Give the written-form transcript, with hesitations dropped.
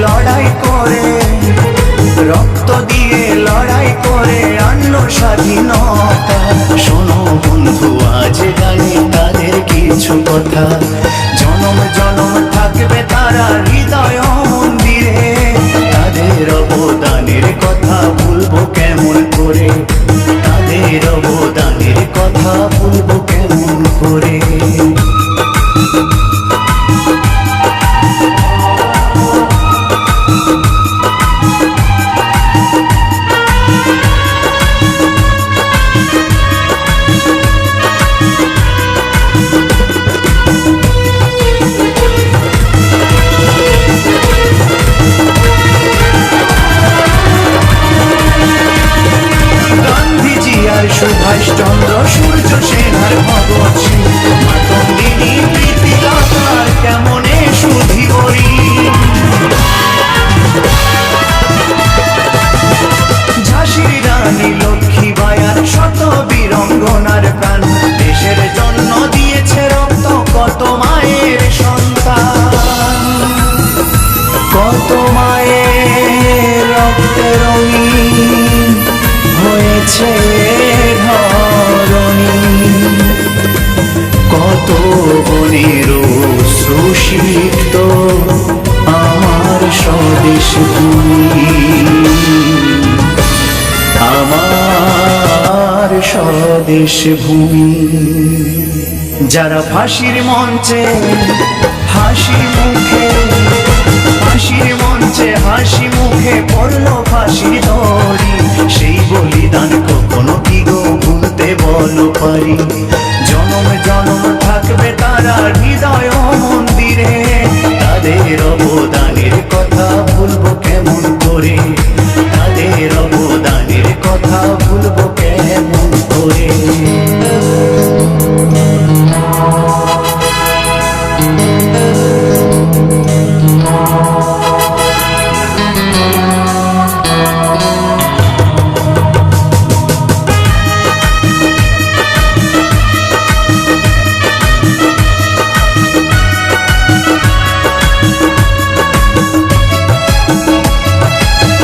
লড়াই করে, রক্ত দিয়ে লড়াই করে আনলো স্বাধীনতা। শোনো বন্ধু আজ গানে তাদের কিছু কথা, জনম জনম থাকবে তারা হৃদয় মন্দিরে। তাদের অবদানের কথা ভুলবো কেমন করে, তাদের অবদানের কথা ভুলবো কেমন করে। সুভাষচন্দ্র, সূর্য সেন আর ভগৎ সিং, মাতঙ্গিনী, প্রীতিলতার কেমনে সুধি বরি। ঝাঁসির রানী লক্ষ্মীবাঈ আর শত বীরঙ্গনার প্রাণ, দেশের জন্য দিয়েছে রক্ত কত মায়ের সন্তান। কত মায়ের রক্তে রঙিন হয়েছে ধরণী, কত বনের সুশিক্ত আমার স্বদেশ ভূমি, আমার স্বদেশ ভূমি। যারা ফাঁসির মঞ্চে হাসি মুখে, ফাঁসির মঞ্চে হাসি মুখে পড়লো ফাঁসির দড়ি, সেই বলিদান কখনো কি গো ভুলতে বলো পারি। জনম জনম থাকবে তারা হৃদয় মন্দিরে, তাদের অবদানের কথা ভুলবো কেমন করে, তাদের অবদানের কথা ভুলবো কেমন করে।